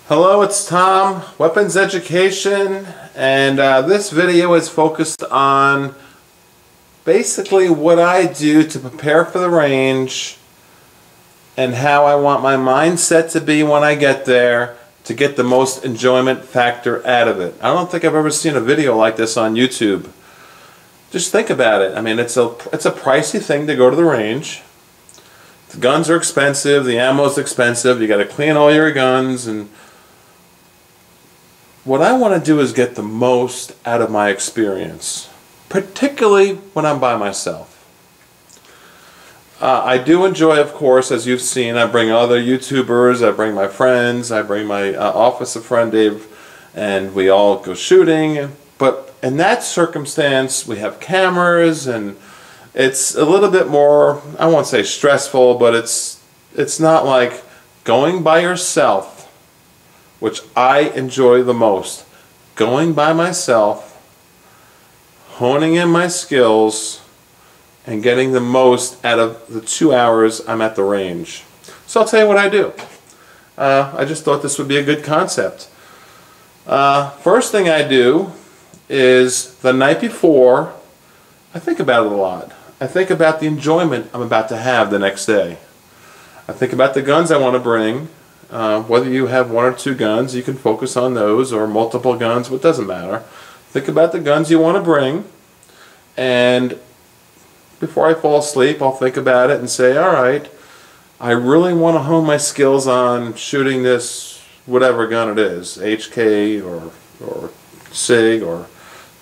Hello, it's Tom, Weapons Education, and this video is focused on basically what I do to prepare for the range and how I want my mindset to be when I get there to get the most enjoyment factor out of it. I don't think I've ever seen a video like this on YouTube. Just think about it. I mean, it's a pricey thing to go to the range. The guns are expensive, the ammo's expensive, you got to clean all your guns, and what I want to do is get the most out of my experience, particularly when I'm by myself. I do enjoy, of course, as you've seen, I bring other YouTubers, I bring my friends, I bring my office friend Dave, and we all go shooting. But in that circumstance, we have cameras, and it's a little bit more, I won't say stressful, but it's not like going by yourself, which I enjoy the most. Going by myself, honing in my skills, and getting the most out of the 2 hours I'm at the range. So I'll tell you what I do. I just thought this would be a good concept. First thing I do is the night before, I think about it a lot. I think about the enjoyment I'm about to have the next day. I think about the guns I want to bring. Whether you have one or two guns, you can focus on those, or multiple guns, but it doesn't matter. Think about the guns you want to bring, and before I fall asleep, I'll think about it and say, alright, I really want to hone my skills on shooting this whatever gun it is, HK or SIG or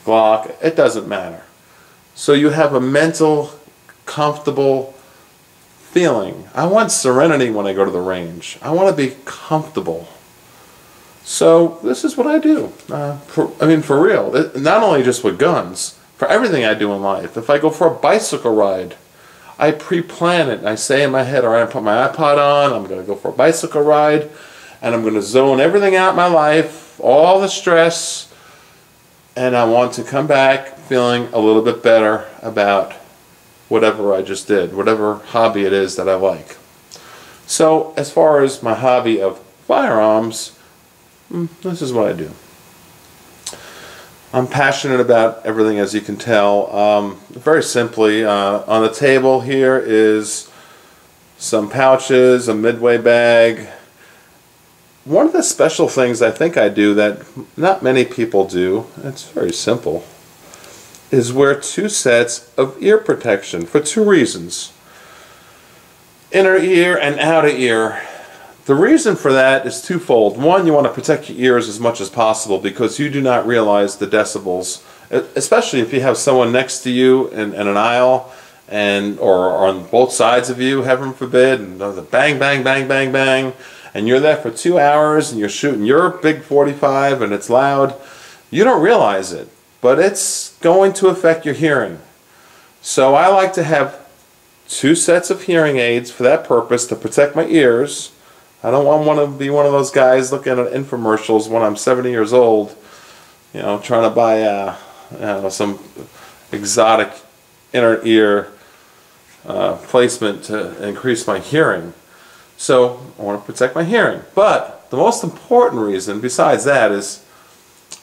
Glock, it doesn't matter. So you have a mental, comfortable feeling. I want serenity when I go to the range. I want to be comfortable. So this is what I do. For real. Not only just with guns, for everything I do in life. If I go for a bicycle ride, I pre-plan it. I say in my head, alright, I put my iPod on, I'm going to go for a bicycle ride, and I'm going to zone everything out in my life, all the stress, and I want to come back feeling a little bit better about whatever I just did, whatever hobby it is that I like. So as far as my hobby of firearms, this is what I do. I'm passionate about everything, as you can tell. Very simply, on the table here is some pouches, a Midway bag. One of the special things I think I do that not many people do, it's very simple, is wear two sets of ear protection for two reasons. Inner ear and outer ear. The reason for that is twofold. One, you want to protect your ears as much as possible because you do not realize the decibels, especially if you have someone next to you in an aisle or on both sides of you, heaven forbid, and the bang, bang, bang, bang, bang, and you're there for 2 hours and you're shooting your big 45 and it's loud. You don't realize it, but it's going to affect your hearing. So I like to have two sets of hearing aids for that purpose, to protect my ears. I don't want to be one of those guys looking at infomercials when I'm 70 years old, you know, trying to buy some exotic inner ear placement to increase my hearing. So I want to protect my hearing. But the most important reason besides that is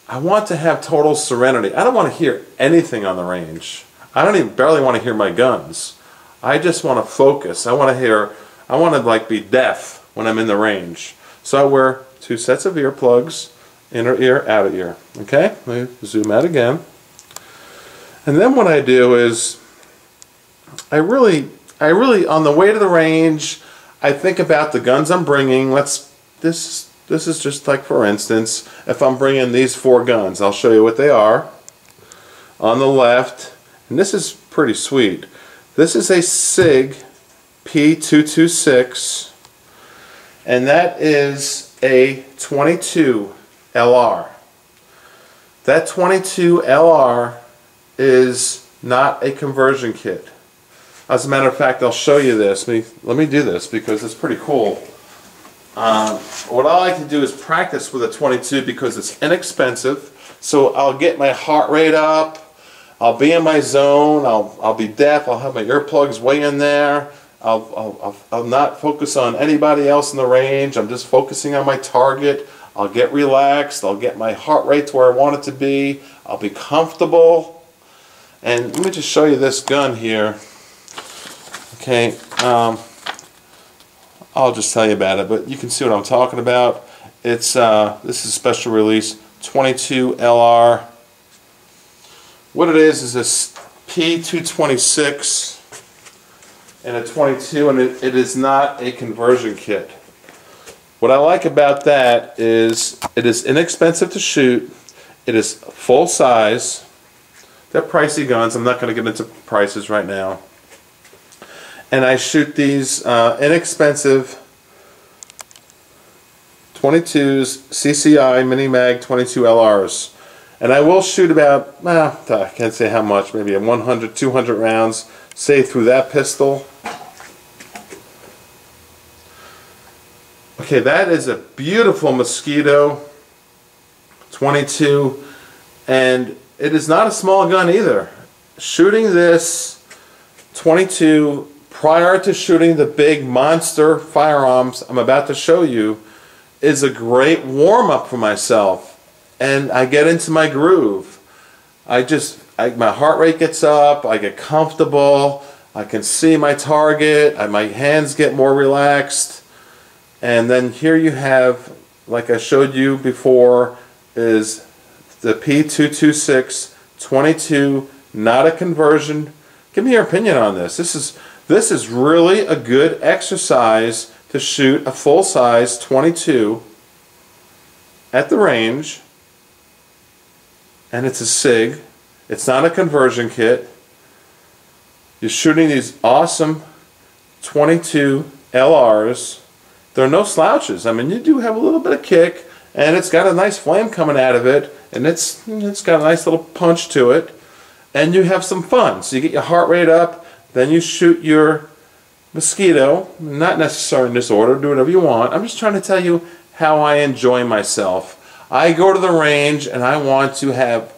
I want to have total serenity. I don't want to hear anything on the range. I don't even barely want to hear my guns. I just want to focus. I want to like be deaf when I'm in the range. So I wear two sets of earplugs, inner ear, outer ear. Okay? Let me zoom out again. And then what I do is I really on the way to the range, I think about the guns I'm bringing. This is just like, for instance, if I'm bringing these 4 guns, I'll show you what they are. On the left, and this is pretty sweet. This is a SIG P226. And that is a 22 LR. That 22 LR is not a conversion kit. As a matter of fact, I'll show you this. Let me do this because it's pretty cool. What I like to do is practice with a 22 because it's inexpensive. So I'll get my heart rate up. I'll be in my zone. I'll be deaf. I'll have my earplugs way in there. I'll not focus on anybody else in the range. I'm just focusing on my target. I'll get relaxed. I'll get my heart rate to where I want it to be. I'll be comfortable. And let me just show you this gun here. Okay, I'll just tell you about it, but you can see what I'm talking about. It's this is special release 22 LR. What it is this P226 and a 22, and it is not a conversion kit. What I like about that is it is inexpensive to shoot. It is full size. They're pricey guns. I'm not going to get into prices right now. And I shoot these inexpensive 22s CCI Mini Mag 22 LRs. And I will shoot about, I can't say how much, maybe 100, 200 rounds, say through that pistol. Okay, that is a beautiful Mosquito 22, and it is not a small gun either. Shooting this 22 prior to shooting the big monster firearms I'm about to show you is a great warm-up for myself, and I get into my groove. My heart rate gets up, I get comfortable, I can see my target, my hands get more relaxed. And then here you have, like I showed you before, is the P226 22, not a conversion. Give me your opinion on this. This is really a good exercise to shoot a full-size 22 at the range, and it's a SIG. It's not a conversion kit. You're shooting these awesome 22 LRs. They're no slouches. I mean, you do have a little bit of kick, and it's got a nice flame coming out of it, and it's got a nice little punch to it, and you have some fun. So you get your heart rate up, then you shoot your Mosquito, not necessarily in this order, do whatever you want. I'm just trying to tell you how I enjoy myself. I go to the range and I want to have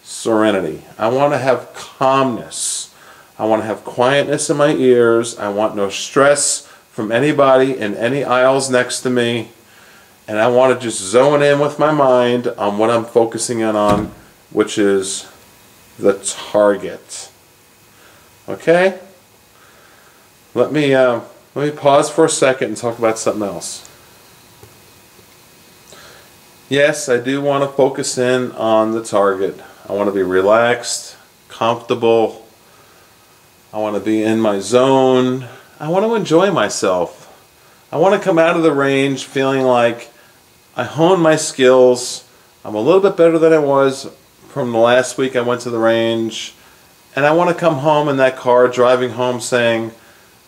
serenity. I want to have calmness. I want to have quietness in my ears. I want no stress from anybody in any aisles next to me, and I want to just zone in with my mind on what I'm focusing in on, which is the target. Okay? Let me pause for a second and talk about something else. Yes, I do want to focus in on the target. I want to be relaxed, comfortable. I want to be in my zone. I want to enjoy myself. I want to come out of the range feeling like I honed my skills. I'm a little bit better than I was from the last week I went to the range. And I want to come home in that car, driving home, saying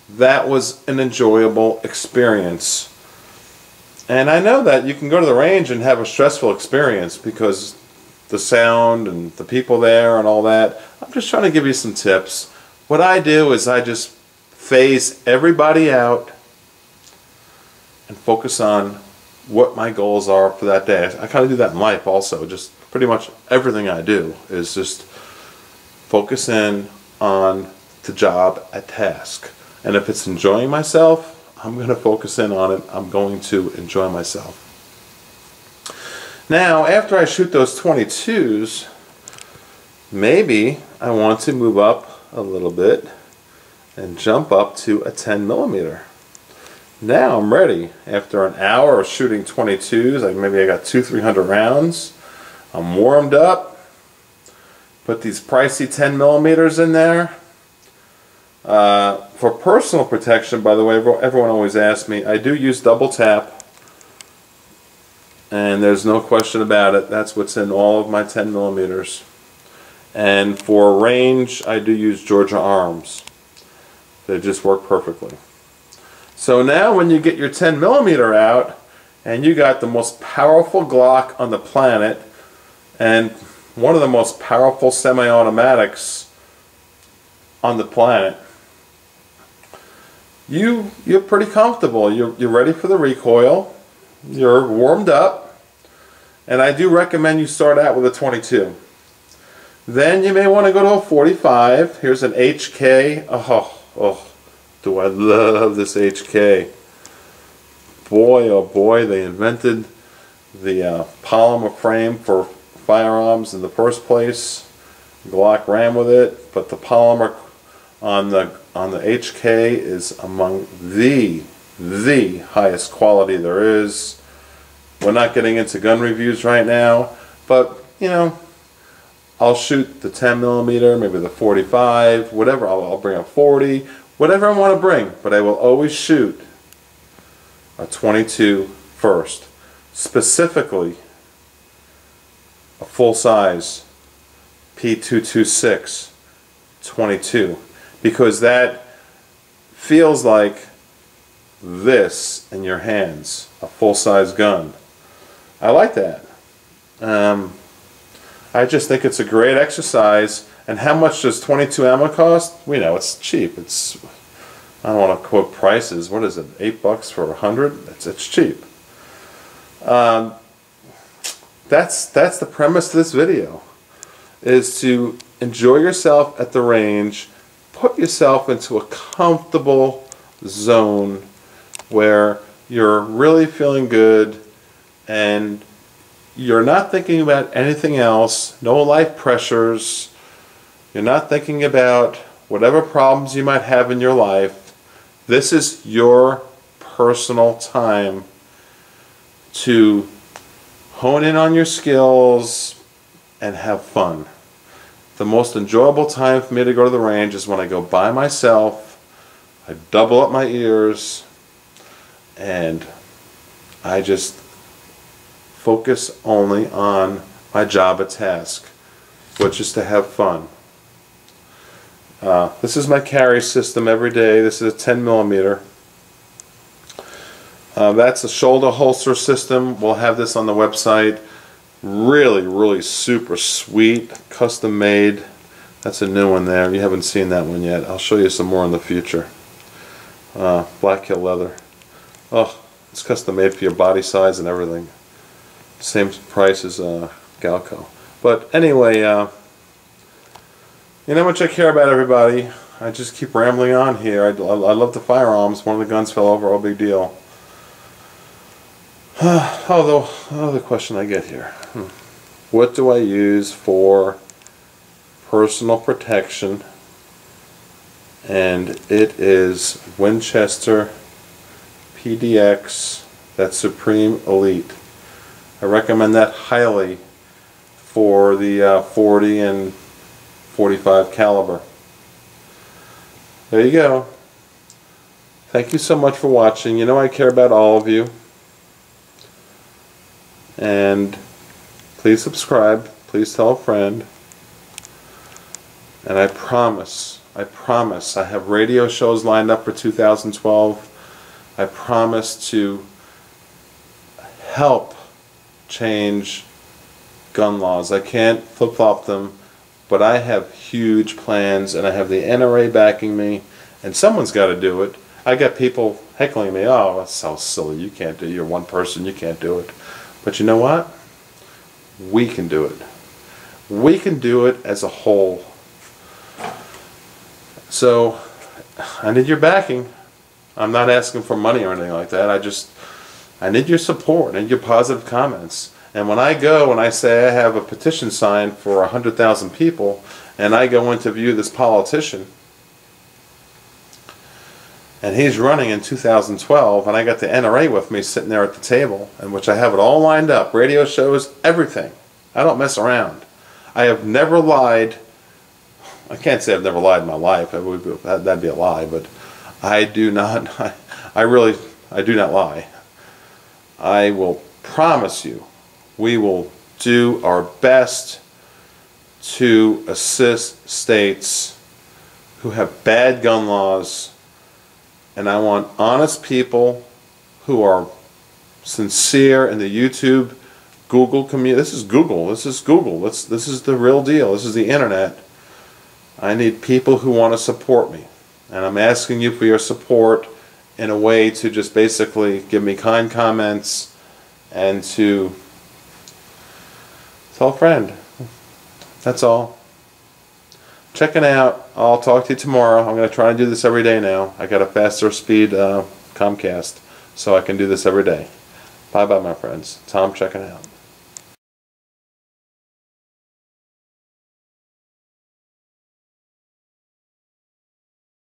that was an enjoyable experience. And I know that you can go to the range and have a stressful experience because the sound and the people there and all that. I'm just trying to give you some tips. What I do is I just phase everybody out and focus on what my goals are for that day. I kind of do that in life also. Just pretty much everything I do is just focus in on the job at task. And if it's enjoying myself, I'm going to focus in on it. I'm going to enjoy myself. Now, after I shoot those 22s, maybe I want to move up a little bit and jump up to a 10mm. Now I'm ready. After an hour of shooting 22s, maybe I got 200-300 rounds. I'm warmed up. Put these pricey 10mm in there. For personal protection, by the way, everyone always asks me, I do use double tap. And there's no question about it. That's what's in all of my 10mm. And for range, I do use Georgia Arms. They just work perfectly. So now when you get your 10mm out, and you got the most powerful Glock on the planet, and one of the most powerful semi-automatics on the planet, you're pretty comfortable. You're ready for the recoil. You're warmed up. And I do recommend you start out with a 22. Then you may want to go to a 45. Here's an HK. Oh, do I love this HK. Boy, oh boy, they invented the polymer frame for firearms in the first place. Glock ran with it, but the polymer on the HK is among the highest quality there is. We're not getting into gun reviews right now, but you know, I'll shoot the 10mm, maybe the 45, whatever. I'll bring a 40, whatever I want to bring, but I will always shoot a 22 first, specifically a full-size P226 22, because that feels like this in your hands, a full-size gun. I like that. I just think it's a great exercise. And how much does 22 ammo cost? We know it's cheap. It's, I don't want to quote prices. What is it? $8 for 100? It's cheap. That's the premise of this video, is to enjoy yourself at the range, put yourself into a comfortable zone where you're really feeling good and you're not thinking about anything else, no life pressures, you're not thinking about whatever problems you might have in your life. This is your personal time to hone in on your skills and have fun. The most enjoyable time for me to go to the range is when I go by myself, I double up my ears, and I just focus only on my job at task, which is to have fun. This is my carry system every day. This is a 10mm. That's a shoulder holster system. We'll have this on the website. Really super sweet, custom made. That's a new one there. You haven't seen that one yet. I'll show you some more in the future. Black Hill leather. Oh, it's custom made for your body size and everything. Same price as Galco. But anyway, you know how much I care about everybody. I just keep rambling on here. I love the firearms. One of the guns fell over. Oh, big deal. Although, another question I get here. What do I use for personal protection? And it is Winchester PDX, that's Supreme Elite. I recommend that highly for the 40 and 45 caliber. There you go. Thank you so much for watching. You know I care about all of you. And please subscribe. Please tell a friend. And I promise, I have radio shows lined up for 2012. I promise to help change gun laws. I can't flip-flop them, but I have huge plans, and I have the NRA backing me, and someone's got to do it. I got people heckling me, oh, that's so silly, you can't do it, you're one person, you can't do it. But you know what? We can do it. We can do it as a whole. So, I need your backing. I'm not asking for money or anything like that. I need your support and your positive comments. And when I go and I say I have a petition signed for 100,000 people, and I go interview this politician, and he's running in 2012, and I got the NRA with me sitting there at the table, in which I have it all lined up, radio shows, everything. I don't mess around. I have never lied. I can't say I've never lied in my life. That'd be a lie, but I do not. I do not lie. I will promise you, we will do our best to assist states who have bad gun laws, and I want honest people who are sincere in the YouTube, Google community. This is Google. This is Google. This is the real deal. This is the internet. I need people who want to support me, and I'm asking you for your support in a way to just basically give me kind comments and to tell a friend. That's all. Checking out. I'll talk to you tomorrow. I'm going to try and do this every day now. I got a faster speed Comcast, so I can do this every day. Bye-bye, my friends. Tom checking out.